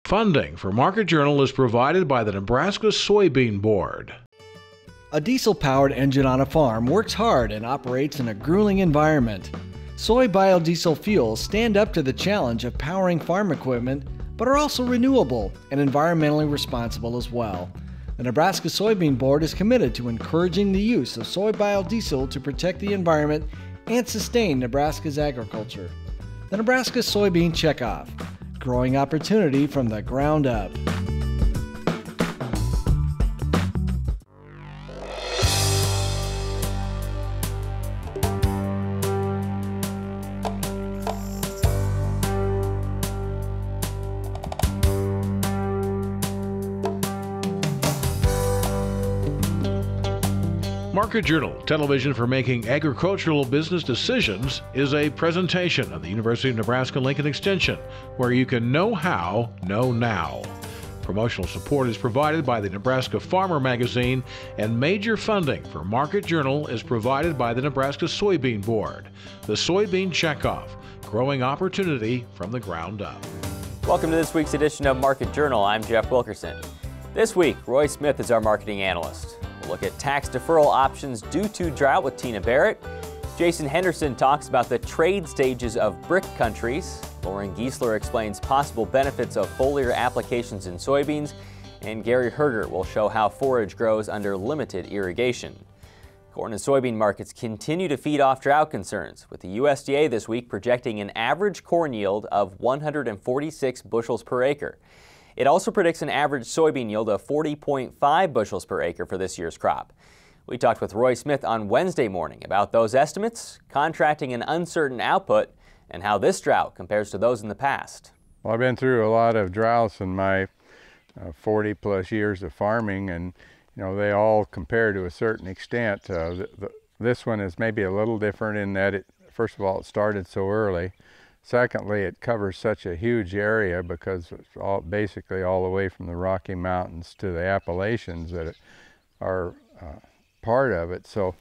Funding for Market Journal is provided by the Nebraska Soybean Board. A diesel-powered engine on a farm works hard and operates in a grueling environment. Soy biodiesel fuels stand up to the challenge of powering farm equipment, but are also renewable and environmentally responsible as well. The Nebraska Soybean Board is committed to encouraging the use of soy biodiesel to protect the environment and sustain Nebraska's agriculture. The Nebraska Soybean Checkoff, growing opportunity from the ground up. Market Journal, television for making agricultural business decisions, is a presentation of the University of Nebraska-Lincoln Extension, where you can know how, know now. Promotional support is provided by the Nebraska Farmer magazine, and major funding for Market Journal is provided by the Nebraska Soybean Board. The Soybean Checkoff, growing opportunity from the ground up. Welcome to this week's edition of Market Journal. I'm Jeff Wilkerson. This week, Roy Smith is our marketing analyst. Look at tax deferral options due to drought with Tina Barrett. Jason Henderson talks about the trade stages of BRIC countries. Loren Giesler explains possible benefits of foliar applications in soybeans. And Gary Herger will show how forage grows under limited irrigation. Corn and soybean markets continue to feed off drought concerns, with the USDA this week projecting an average corn yield of 146 bushels per acre. It also predicts an average soybean yield of 40.5 bushels per acre for this year's crop. We talked with Roy Smith on Wednesday morning about those estimates, contracting an uncertain output, and how this drought compares to those in the past. Well, I've been through a lot of droughts in my 40 plus years of farming, and they all compare to a certain extent. This one is maybe a little different in that first of all, it started so early. Secondly, it covers such a huge area because it's basically all the way from the Rocky Mountains to the Appalachians that are part of it. So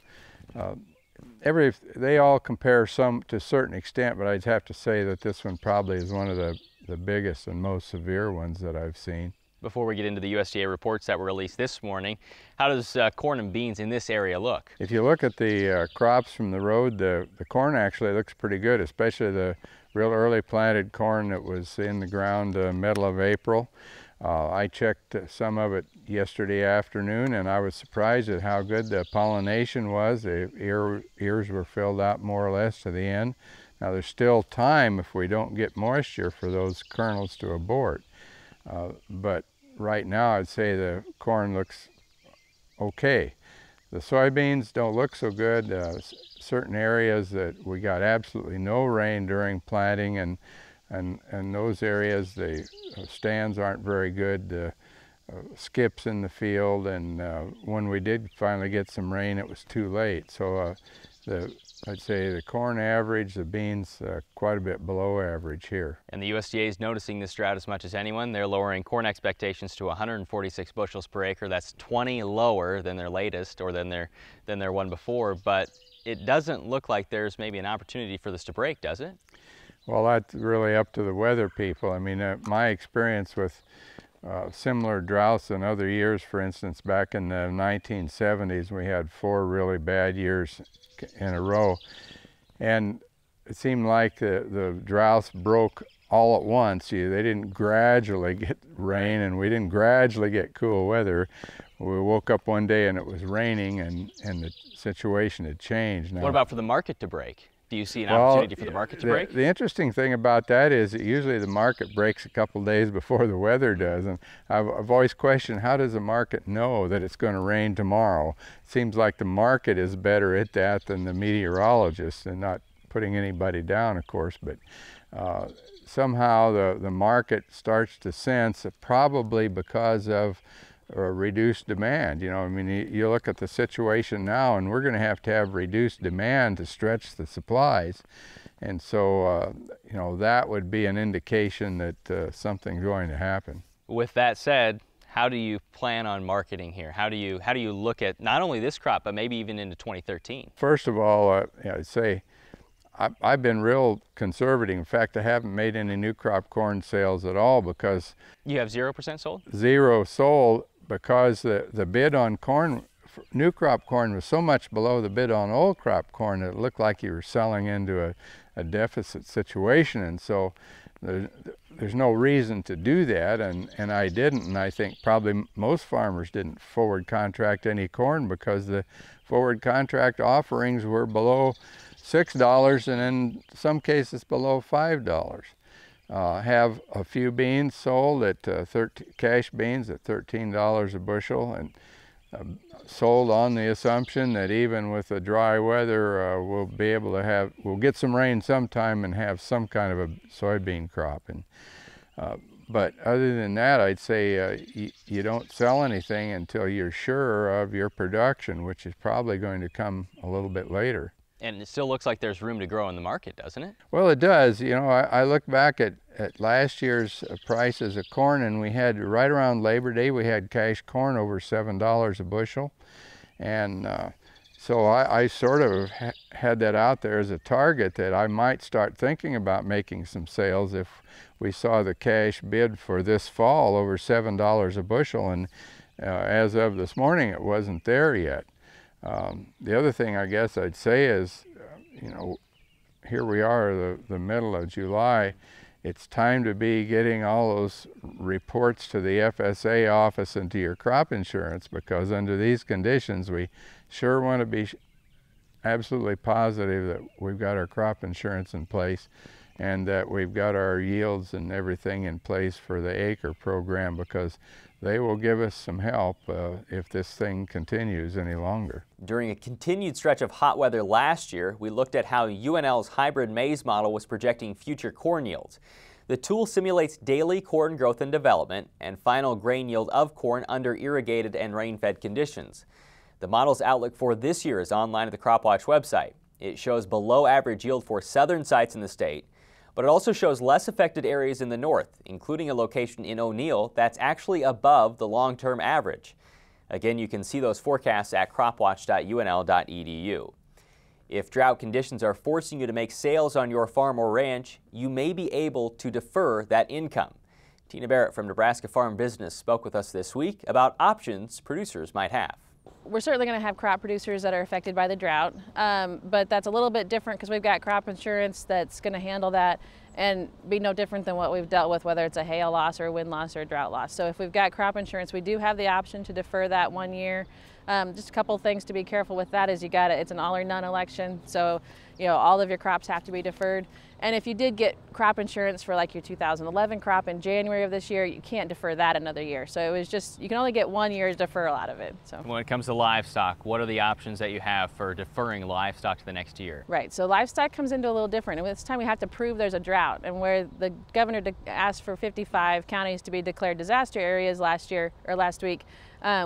they all compare some to a certain extent, but I'd have to say that this one probably is one of the biggest and most severe ones that I've seen. Before we get into the USDA reports that were released this morning, how does corn and beans in this area look? If you look at the crops from the road, the corn actually looks pretty good, especially the real early planted corn that was in the ground middle of April. I checked some of it yesterday afternoon, and I was surprised at how good the pollination was. The ears were filled out more or less to the end. Now there's still time if we don't get moisture for those kernels to abort. But right now I'd say the corn looks okay. The soybeans don't look so good. Certain areas that we got absolutely no rain during planting, and those areas the stands aren't very good. Skips in the field, and when we did finally get some rain, it was too late. So I'd say the corn average, the beans quite a bit below average here. And the USDA is noticing this drought as much as anyone. They're lowering corn expectations to 146 bushels per acre. That's 20 lower than their latest or than their one before. But it doesn't look like there's maybe an opportunity for this to break, does it? Well, that's really up to the weather people. I mean, my experience with similar droughts in other years, for instance, back in the 1970s, we had 4 really bad years in a row, and it seemed like the droughts broke all at once. They didn't gradually get rain, and we didn't gradually get cool weather. We woke up one day and it was raining, and the situation had changed. Now, what about for the market to break? Do you see an opportunity for the market to break? The interesting thing about that is that usually the market breaks a couple days before the weather does. And I've always questioned, how does the market know that it's going to rain tomorrow? It seems like the market is better at that than the meteorologists, and not putting anybody down, of course, but somehow the market starts to sense that probably because of reduced demand. I mean, you look at the situation now, and we're going to have reduced demand to stretch the supplies, and so that would be an indication that something's going to happen. With that said, how do you plan on marketing here? How do you look at not only this crop, but maybe even into 2013? First of all, I'd say I've been real conservative. In fact, I haven't made any new crop corn sales at all because... You have 0% sold? Zero sold because the bid on corn, new crop corn, was so much below the bid on old crop corn that it looked like you were selling into a deficit situation. And so there's no reason to do that, and I didn't, and I think probably most farmers didn't forward contract any corn because the forward contract offerings were below $6 and in some cases below $5. Have a few beans sold at cash beans at $13 a bushel, and sold on the assumption that even with the dry weather we'll be able to we'll get some rain sometime and have some kind of a soybean crop. And but other than that, I'd say you don't sell anything until you're sure of your production, which is probably going to come a little bit later. And it still looks like there's room to grow in the market, doesn't it? Well, it does. You know, I look back at last year's prices of corn, and we had right around Labor Day, we had cash corn over $7 a bushel. And so I sort of had that out there as a target that I might start thinking about making some sales if we saw the cash bid for this fall over $7 a bushel. And as of this morning, it wasn't there yet. The other thing I guess I'd say is, you know, here we are, the middle of July. It's time to be getting all those reports to the FSA office and to your crop insurance, because under these conditions, we sure want to be absolutely positive that we've got our crop insurance in place and that we've got our yields and everything in place for the acre program, because they will give us some help if this thing continues any longer. During a continued stretch of hot weather last year, we looked at how UNL's hybrid maize model was projecting future corn yields. The tool simulates daily corn growth and development and final grain yield of corn under irrigated and rain-fed conditions. The model's outlook for this year is online at the CropWatch website. It shows below average yield for southern sites in the state, but it also shows less affected areas in the north, including a location in O'Neill that's actually above the long-term average. Again, you can see those forecasts at cropwatch.unl.edu. If drought conditions are forcing you to make sales on your farm or ranch, you may be able to defer that income. Tina Barrett from Nebraska Farm Business spoke with us this week about options producers might have. We're certainly going to have crop producers that are affected by the drought, but that's a little bit different because we've got crop insurance that's going to handle that and be no different than what we've dealt with, whether it's a hail loss or a wind loss or a drought loss. So if we've got crop insurance, we do have the option to defer that 1 year. Just a couple of things to be careful with that is it's an all or none election, so all of your crops have to be deferred. And if you did get crop insurance for like your 2011 crop in January of this year, you can't defer that another year. So it was just, you can only get 1 year's deferral out of it. So when it comes to livestock, what are the options that you have for deferring livestock to the next year? Right, so livestock comes into a little different. And this time we have to prove there's a drought. And where the governor asked for 55 counties to be declared disaster areas last week,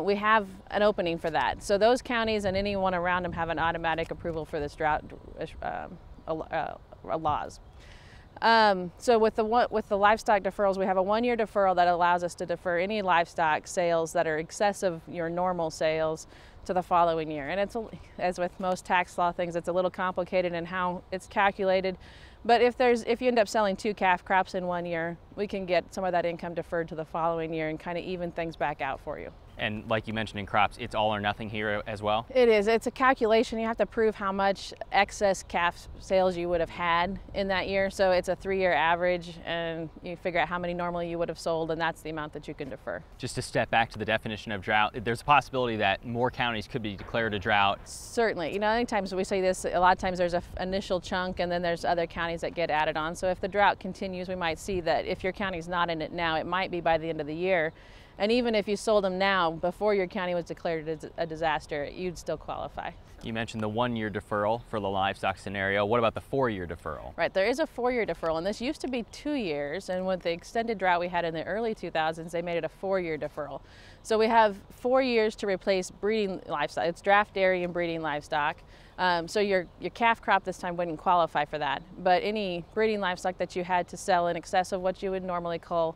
we have an opening for that. So those counties and anyone around them have an automatic approval for this drought laws. So with the livestock deferrals, we have a 1 year deferral that allows us to defer any livestock sales that are excess of your normal sales to the following year. And it's, as with most tax law things, it's a little complicated in how it's calculated. But if you end up selling 2 calf crops in 1 year, we can get some of that income deferred to the following year and kind of even things back out for you. And like you mentioned in crops, it's all or nothing here as well? It is. It's a calculation. You have to prove how much excess calf sales you would have had in that year. So it's a 3-year average, and you figure out how many normally you would have sold, and that's the amount that you can defer. Just to step back to the definition of drought, there's a possibility that more counties could be declared a drought. Certainly. Anytime we say this, a lot of times there's an initial chunk, and then there's other counties that get added on. So if the drought continues, we might see that if your county's not in it now, it might be by the end of the year. And even if you sold them now, before your county was declared a disaster, you'd still qualify. You mentioned the 1 year deferral for the livestock scenario. What about the 4-year deferral? Right, there is a 4-year deferral, and this used to be 2 years, and with the extended drought we had in the early 2000s, they made it a 4-year deferral. So we have 4 years to replace breeding livestock. It's draft dairy and breeding livestock. So your calf crop this time wouldn't qualify for that, but any breeding livestock that you had to sell in excess of what you would normally cull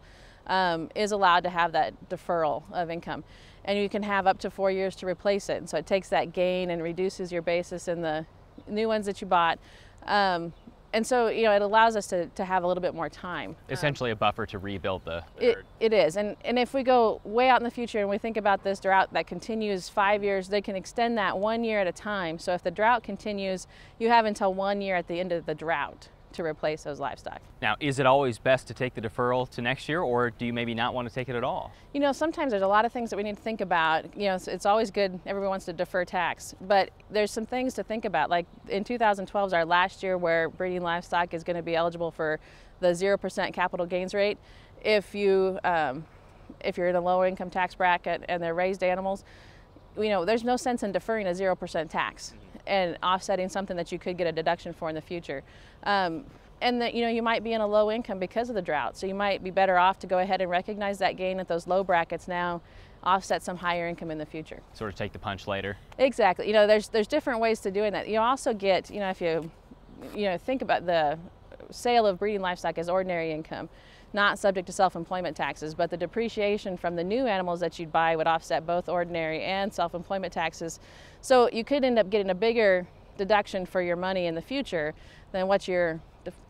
is allowed to have that deferral of income. And you can have up to 4 years to replace it. And so it takes that gain and reduces your basis in the new ones that you bought. And so, it allows us to have a little bit more time. Essentially a buffer to rebuild the herd. It is. And if we go way out in the future and we think about this drought that continues 5 years, they can extend that 1 year at a time. So if the drought continues, you have until 1 year at the end of the drought to replace those livestock. Now, is it always best to take the deferral to next year, or do you maybe not want to take it at all? Sometimes there's a lot of things that we need to think about. It's always good, everyone wants to defer tax, but there's some things to think about. Like in 2012 is our last year where breeding livestock is going to be eligible for the 0% capital gains rate. If you're in a lower income tax bracket and they're raised animals, there's no sense in deferring a 0% tax and offsetting something that you could get a deduction for in the future. And that you might be in a low income because of the drought, so you might be better off to go ahead and recognize that gain at those low brackets now, offset some higher income in the future. Sort of take the punch later. Exactly. There's different ways to doing that. You also get, if you think about the sale of breeding livestock as ordinary income, not subject to self-employment taxes, but the depreciation from the new animals that you'd buy would offset both ordinary and self-employment taxes. So you could end up getting a bigger deduction for your money in the future than what you're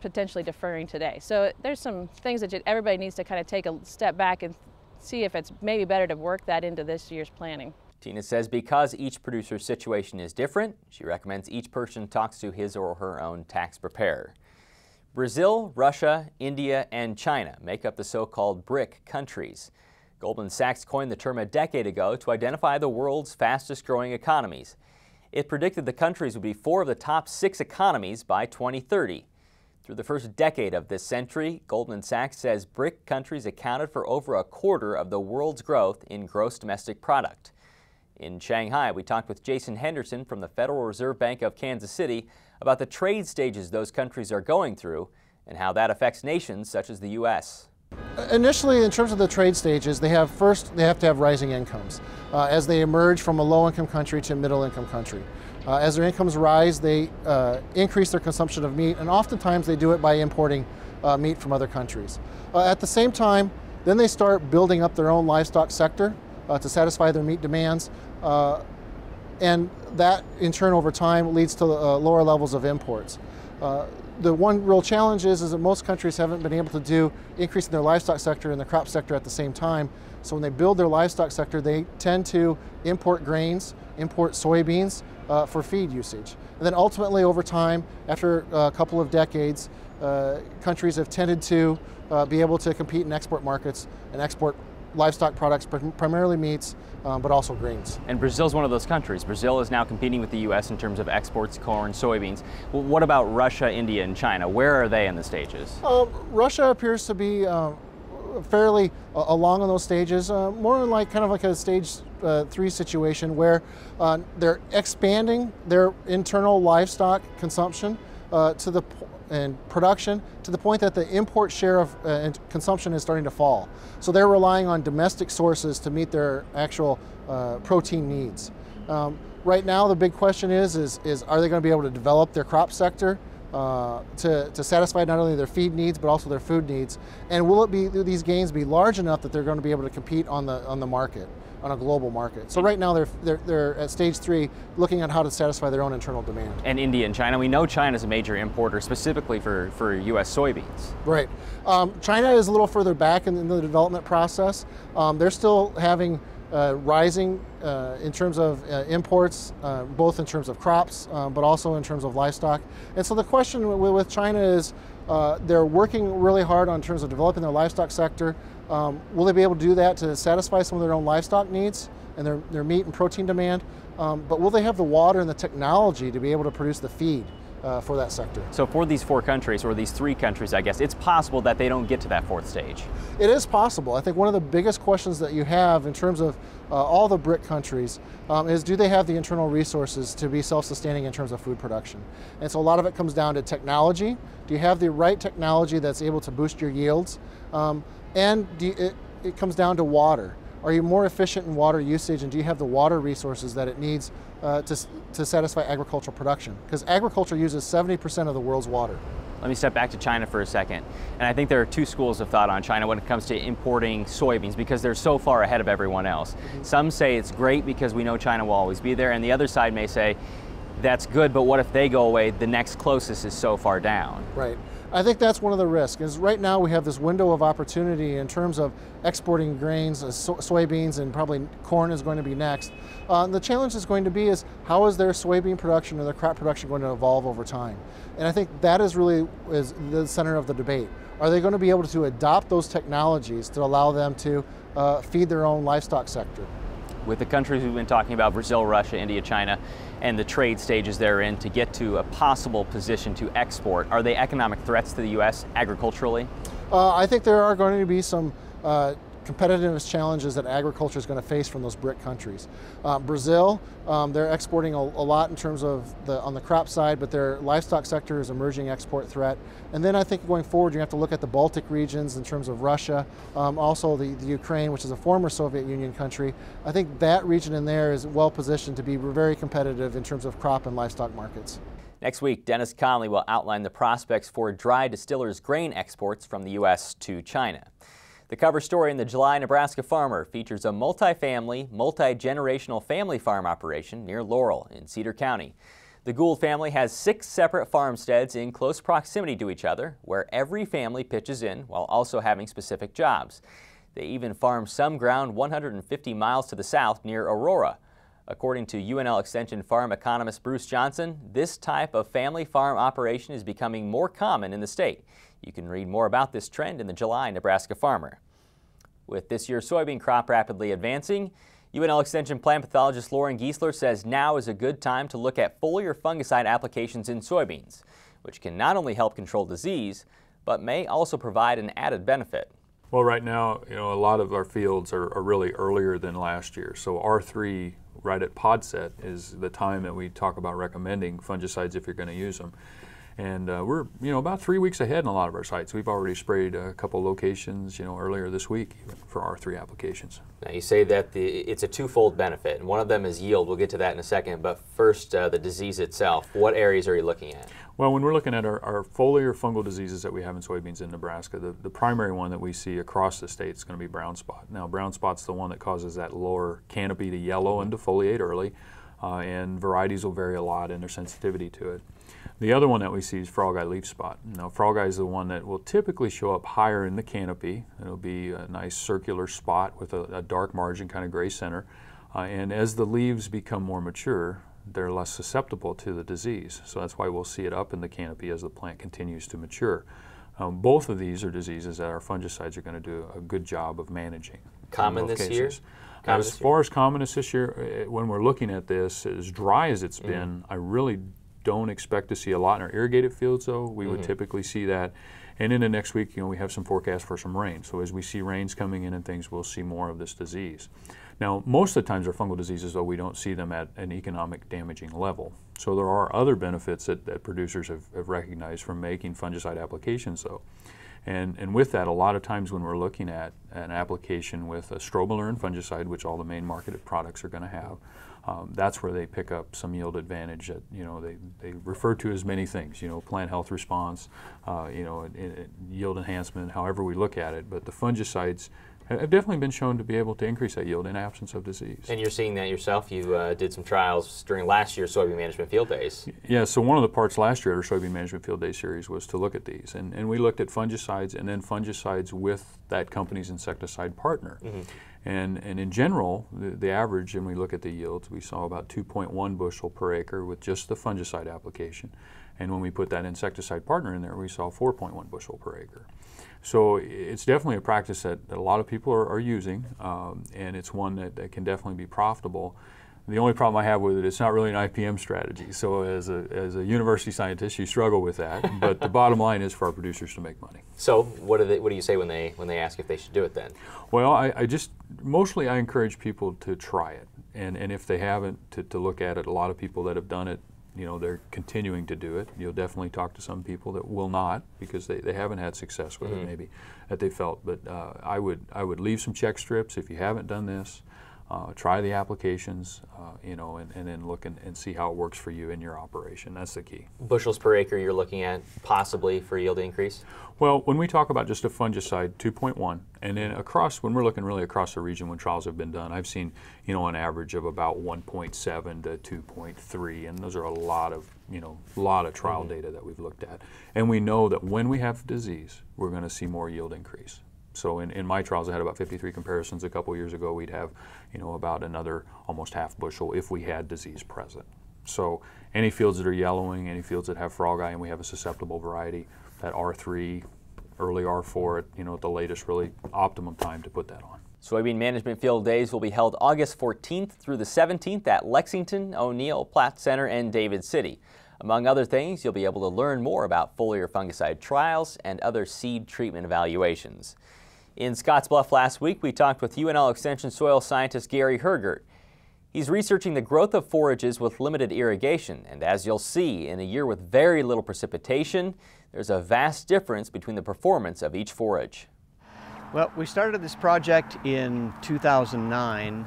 potentially deferring today. So there's some things that everybody needs to kind of take a step back and see if it's maybe better to work that into this year's planning. Tina says because each producer's situation is different, she recommends each person talks to his or her own tax preparer. Brazil, Russia, India, and China make up the so-called BRIC countries. Goldmann Sachs coined the term a decade ago to identify the world's fastest growing economies. It predicted the countries would be 4 of the top 6 economies by 2030. Through the first decade of this century, Goldmann Sachs says BRIC countries accounted for over a quarter of the world's growth in gross domestic product. In Shanghai, we talked with Jason Henderson from the Federal Reserve Bank of Kansas City about the trade stages those countries are going through and how that affects nations such as the U.S. Initially, in terms of the trade stages, they have to have rising incomes as they emerge from a low-income country to a middle-income country. As their incomes rise, they increase their consumption of meat, and oftentimes they do it by importing meat from other countries. At the same time, then they start building up their own livestock sector to satisfy their meat demands, and that in turn over time leads to lower levels of imports. The one real challenge is that most countries haven't been able to increase in their livestock sector and the crop sector at the same time. So when they build their livestock sector, they tend to import grains, import soybeans for feed usage. And then ultimately over time, after a couple of decades, countries have tended to be able to compete in export markets and export livestock products, primarily meats, but also grains. And Brazil's one of those countries. Brazil is now competing with the U.S. in terms of exports, corn, soybeans. Well, what about Russia, India, and China? Where are they in the stages? Russia appears to be fairly along in those stages, more like kind of like a stage 3 situation where they're expanding their internal livestock consumption and production to the point that the import share of consumption is starting to fall. So they're relying on domestic sources to meet their actual protein needs. Right now the big question is are they going to be able to develop their crop sector to satisfy not only their feed needs but also their food needs, and will these gains be large enough that they're going to be able to compete on the market, on a global market? So right now they're at stage 3, looking at how to satisfy their own internal demand. And India and China, we know China is a major importer specifically for U.S. soybeans. Right. China is a little further back in the development process. They're still having rising in terms of imports, both in terms of crops, but also in terms of livestock. And so the question with China is they're working really hard in terms of developing their livestock sector. Will they be able to do that to satisfy some of their own livestock needs and their meat and protein demand? But will they have the water and the technology to be able to produce the feed for that sector? So for these 4 countries, or these 3 countries, I guess, it's possible that they don't get to that 4th stage. It is possible. I think one of the biggest questions that you have in terms of all the BRIC countries is, do they have the internal resources to be self-sustaining in terms of food production? And so a lot of it comes down to technology. Do you have the right technology that's able to boost your yields? And it comes down to water. Are you more efficient in water usage, and do you have the water resources that it needs to satisfy agricultural production? Because agriculture uses 70% of the world's water. Let me step back to China for a second. And I think there are 2 schools of thought on China when it comes to importing soybeans, because they're so far ahead of everyone else. Some say it's great because we know China will always be there, and the other side may say that's good, but what if they go away? The next closest is so far down. Right. I think that's one of the risks, is right now we have this window of opportunity in terms of exporting grains, soybeans, and probably corn is going to be next. The challenge is going to be is how is their soybean production or their crop production going to evolve over time? And I think that is really the center of the debate. Are they going to be able to adopt those technologies to allow them to feed their own livestock sector? With the countries we've been talking about, Brazil, Russia, India, China, and the trade stages they're in to get to a possible position to export, are they economic threats to the U.S. agriculturally? I think there are going to be some competitiveness challenges that agriculture is going to face from those BRIC countries. Brazil, they're exporting a lot in terms of on the crop side, but their livestock sector is an emerging export threat. And then I think going forward, you have to look at the Baltic regions in terms of Russia, also the Ukraine, which is a former Soviet Union country. I think that region in there is well positioned to be very competitive in terms of crop and livestock markets. Next week, Dennis Conley will outline the prospects for dry distillers grain exports from the U.S. to China. The cover story in the July Nebraska Farmer features a multi-family, multi-generational family farm operation near Laurel in Cedar County. The Gould family has 6 separate farmsteads in close proximity to each other, where every family pitches in while also having specific jobs. They even farm some ground 150 miles to the south near Aurora. According to UNL Extension farm economist Bruce Johnson, this type of family farm operation is becoming more common in the state. You can read more about this trend in the July Nebraska Farmer. With this year's soybean crop rapidly advancing, UNL Extension plant pathologist Loren Giesler says now is a good time to look at foliar fungicide applications in soybeans, which can not only help control disease, but may also provide an added benefit. Well, right now, a lot of our fields are really earlier than last year. So R3 right at pod set is the time that we talk about recommending fungicides if you're going to use them. And we're, about 3 weeks ahead in a lot of our sites. We've already sprayed a couple locations, earlier this week for R3 applications. Now you say that it's a twofold benefit, and one of them is yield. We'll get to that in a second. But first, the disease itself. What areas are you looking at? Well, when we're looking at our foliar fungal diseases that we have in soybeans in Nebraska, the primary one that we see across the state is going to be brown spot. Now, brown spot's the one that causes that lower canopy to yellow and defoliate early, and varieties will vary a lot in their sensitivity to it. The other one that we see is frog eye leaf spot. Now, frog eye is the one that will typically show up higher in the canopy. It'll be a nice circular spot with a dark margin, kind of gray center. And as the leaves become more mature, they're less susceptible to the disease. So that's why we'll see it up in the canopy as the plant continues to mature. Both of these are diseases that our fungicides are going to do a good job of managing. Common this year? As far as commonness this year, when we're looking at this, as dry as it's been, I really don't expect to see a lot in our irrigated fields, though. We would typically see that. And in the next week, we have some forecasts for some rain. So as we see rains coming in and things, we'll see more of this disease. Now, most of the times our fungal diseases, though, we don't see them at an economic damaging level. So there are other benefits that producers have recognized from making fungicide applications, though. And with that, a lot of times when we're looking at an application with a strobilurin fungicide, which all the main marketed products are going to have, that's where they pick up some yield advantage that, they refer to as many things, plant health response, yield enhancement, however we look at it. But the fungicides have definitely been shown to be able to increase that yield in absence of disease. And you're seeing that yourself. You did some trials during last year's soybean management field days. Yeah, so one of the parts last year at our soybean management field day series was to look at these. And we looked at fungicides and then fungicides with that company's insecticide partner. And in general, the average, and we look at the yields, we saw about 2.1 bushel per acre with just the fungicide application. And when we put that insecticide partner in there, we saw 4.1 bushel per acre. So it's definitely a practice that a lot of people are using, and it's one that can definitely be profitable. The only problem I have with it, it's not really an IPM strategy. So as a university scientist, you struggle with that. But the bottom line is for our producers to make money. So what do you say when they ask if they should do it then? Well, mostly I encourage people to try it. And if they haven't, to look at it. A lot of people that have done it, they're continuing to do it. You'll definitely talk to some people that will not because they haven't had success with it maybe that they felt. But I would leave some check strips if you haven't done this. try the applications, you know, and then look and see how it works for you in your operation. That's the key. Bushels per acre you're looking at possibly for yield increase? Well, when we talk about just a fungicide, 2.1, and then across, when we're looking really across the region when trials have been done, I've seen, you know, an average of about 1.7 to 2.3, and those are a lot of, you know, trial data that we've looked at. And we know that when we have disease, we're going to see more yield increase. So in my trials, I had about 53 comparisons. A couple years ago, we'd have, you know, about another almost half bushel if we had disease present. So any fields that are yellowing, any fields that have frog eye, and we have a susceptible variety, that R3, early R4, at, you know, at the latest, really optimum time to put that on. Soybean Management Field Days will be held August 14th through the 17th at Lexington, O'Neill, Platt Center, and David City. Among other things, you'll be able to learn more about foliar fungicide trials and other seed treatment evaluations. In Scottsbluff last week, we talked with UNL Extension soil scientist Gary Hergert. He's researching the growth of forages with limited irrigation, and as you'll see, in a year with very little precipitation, there's a vast difference between the performance of each forage. Well, we started this project in 2009.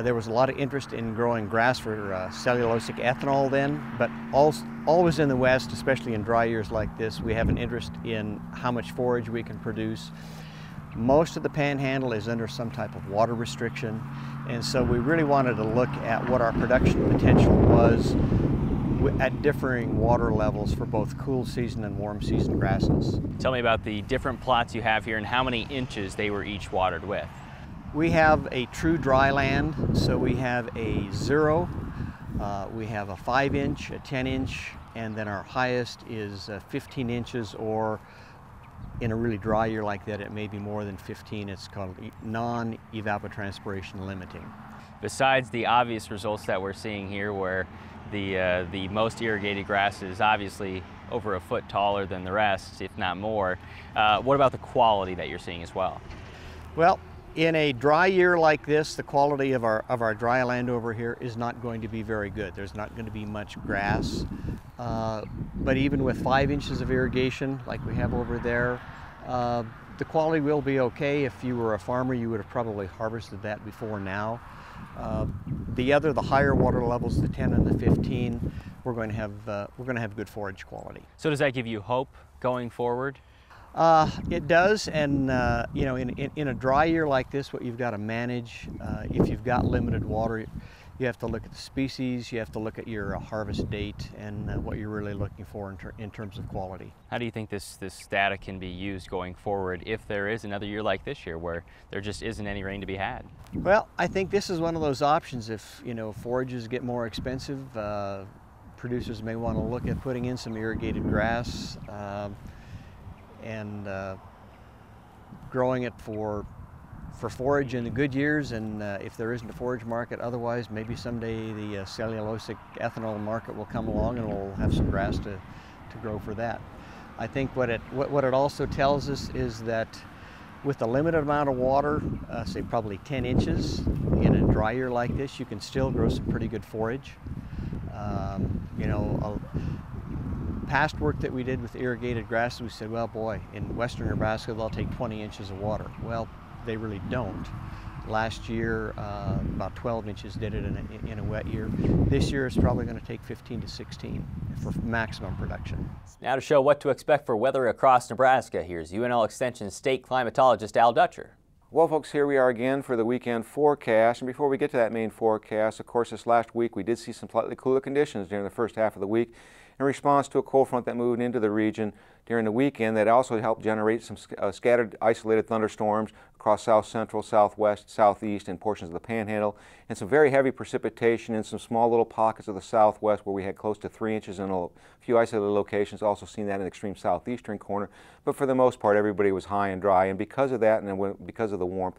There was a lot of interest in growing grass for cellulosic ethanol then, but always in the West, especially in dry years like this, we have an interest in how much forage we can produce. Most of the panhandle is under some type of water restriction, and so we really wanted to look at what our production potential was at differing water levels for both cool season and warm season grasses. Tell me about the different plots you have here and how many inches they were each watered with. We have a true dry land, so we have a 0, we have a 5-inch, a 10-inch, and then our highest is 15 inches, or in a really dry year like that, it may be more than 15. It's called non-evapotranspiration limiting. Besides the obvious results that we're seeing here, where the most irrigated grass is obviously over a foot taller than the rest, if not more, what about the quality that you're seeing as well? Well, in a dry year like this, the quality of our dry land over here is not going to be very good. There's not going to be much grass. But even with 5 inches of irrigation like we have over there, the quality will be okay. If you were a farmer, you would have probably harvested that before now. The higher water levels, the 10 and the 15, we're going to have good forage quality. So does that give you hope going forward? It does, and you know, in a dry year like this, what you've got to manage, if you've got limited water, you have to look at the species, you have to look at your harvest date, and what you're really looking for in terms of quality. How do you think this data can be used going forward if there is another year like this year where there just isn't any rain to be had? Well, I think this is one of those options. If, you know, forages get more expensive, producers may want to look at putting in some irrigated grass and growing it for forage in the good years, and if there isn't a forage market otherwise, maybe someday the cellulosic ethanol market will come along and we'll have some grass to grow for that. I think what it also tells us is that with a limited amount of water, say probably 10 inches, in a dry year like this, you can still grow some pretty good forage. You know, past work that we did with irrigated grasses, we said, well, boy, in western Nebraska, they'll take 20 inches of water. Well, they really don't. Last year, about 12 inches did it in a wet year. This year, it's probably going to take 15 to 16 for maximum production. Now to show what to expect for weather across Nebraska, here's UNL Extension State Climatologist Al Dutcher. Well, folks, here we are again for the weekend forecast. And before we get to that main forecast, of course, this last week we did see some slightly cooler conditions during the first half of the week in response to a cold front that moved into the region during the weekend that also helped generate some scattered isolated thunderstorms across south central, southwest, southeast, and portions of the panhandle, and some very heavy precipitation in some small little pockets of the southwest where we had close to 3 inches in a few isolated locations. Also seen that in the extreme southeastern corner, but for the most part everybody was high and dry, and because of that and because of the warmth,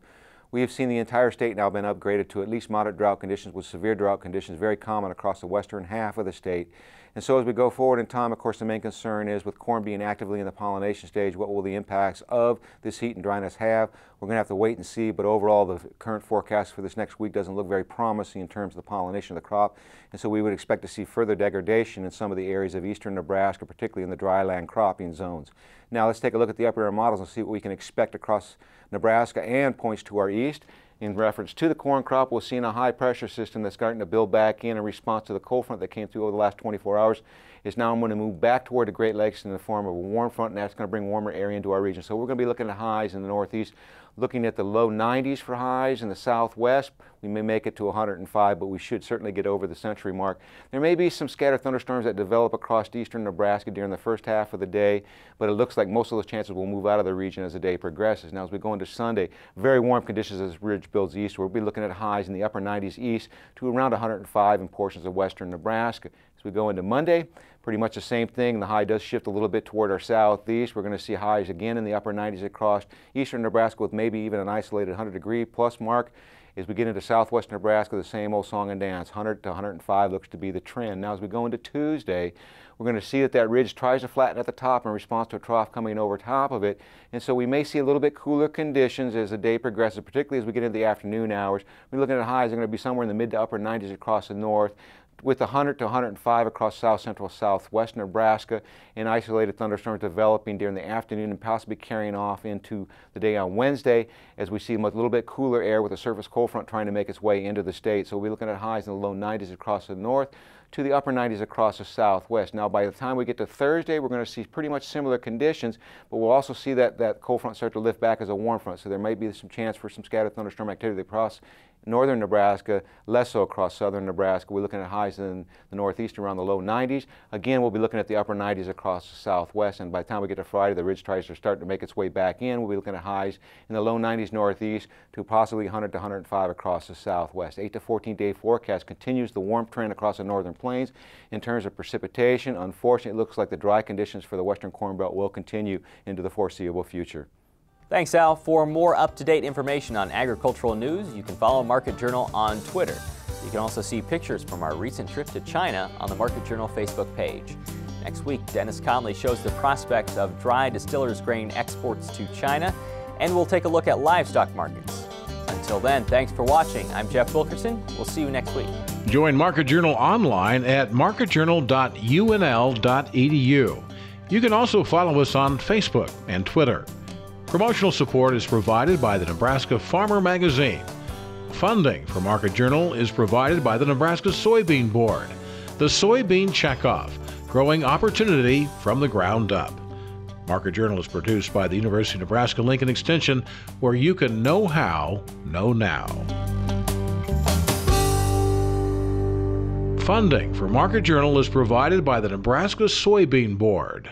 we have seen the entire state now been upgraded to at least moderate drought conditions, with severe drought conditions very common across the western half of the state. And so as we go forward in time, of course, the main concern is with corn being actively in the pollination stage, what will the impacts of this heat and dryness have? We're going to have to wait and see, but overall the current forecast for this next week doesn't look very promising in terms of the pollination of the crop. And so we would expect to see further degradation in some of the areas of eastern Nebraska, particularly in the dryland cropping zones. Now let's take a look at the upper air models and see what we can expect across Nebraska and points to our east. In reference to the corn crop, we're seeing a high pressure system that's starting to build back in response to the cold front that came through over the last 24 hours. It's now going to move back toward the Great Lakes in the form of a warm front, and that's going to bring warmer air into our region. So we're going to be looking at highs in the northeast, looking at the low 90s for highs in the southwest. We may make it to 105, but we should certainly get over the century mark. There may be some scattered thunderstorms that develop across eastern Nebraska during the first half of the day, but it looks like most of those chances will move out of the region as the day progresses. Now, as we go into Sunday, very warm conditions as this ridge builds east. We'll be looking at highs in the upper 90s east to around 105 in portions of western Nebraska. As we go into Monday, pretty much the same thing. The high does shift a little bit toward our southeast. We're going to see highs again in the upper 90s across eastern Nebraska with maybe even an isolated 100-degree plus mark. As we get into southwest Nebraska, the same old song and dance. 100 to 105 looks to be the trend. Now, as we go into Tuesday, we're going to see that ridge tries to flatten at the top in response to a trough coming over top of it. And so we may see a little bit cooler conditions as the day progresses, particularly as we get into the afternoon hours. We're looking at highs that are going to be somewhere in the mid to upper 90s across the north, with 100 to 105 across south central southwest Nebraska, and isolated thunderstorms developing during the afternoon and possibly carrying off into the day on Wednesday as we see a little bit cooler air with a surface cold front trying to make its way into the state. So we're looking at highs in the low 90s across the north to the upper 90s across the southwest. Now, by the time we get to Thursday, we're going to see pretty much similar conditions, but we'll also see that cold front start to lift back as a warm front. So there might be some chance for some scattered thunderstorm activity across northern Nebraska, less so across southern Nebraska. We're looking at highs in the northeast around the low 90s. Again, we'll be looking at the upper 90s across the southwest, and by the time we get to Friday, the ridge tries to start to make its way back in. We'll be looking at highs in the low 90s northeast to possibly 100 to 105 across the southwest. 8 to 14-day forecast continues the warm trend across the northern plains. In terms of precipitation, unfortunately, it looks like the dry conditions for the western Corn Belt will continue into the foreseeable future. Thanks, Al. For more up-to-date information on agricultural news, you can follow Market Journal on Twitter. You can also see pictures from our recent trip to China on the Market Journal Facebook page. Next week, Dennis Conley shows the prospects of dry distillers grain exports to China, and we'll take a look at livestock markets. Until then, thanks for watching. I'm Jeff Wilkerson. We'll see you next week. Join Market Journal online at marketjournal.unl.edu. You can also follow us on Facebook and Twitter. Promotional support is provided by the Nebraska Farmer Magazine. Funding for Market Journal is provided by the Nebraska Soybean Board. The Soybean Checkoff, growing opportunity from the ground up. Market Journal is produced by the University of Nebraska-Lincoln Extension, where you can know how, know now. Funding for Market Journal is provided by the Nebraska Soybean Board.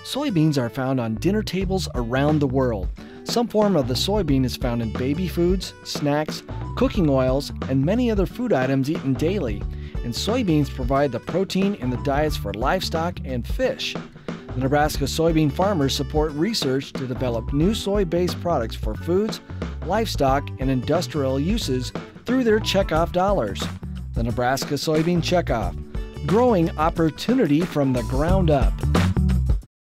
Soybeans are found on dinner tables around the world. Some form of the soybean is found in baby foods, snacks, cooking oils, and many other food items eaten daily. And soybeans provide the protein in the diets for livestock and fish. The Nebraska soybean farmers support research to develop new soy-based products for foods, livestock, and industrial uses through their checkoff dollars. The Nebraska Soybean Checkoff, growing opportunity from the ground up.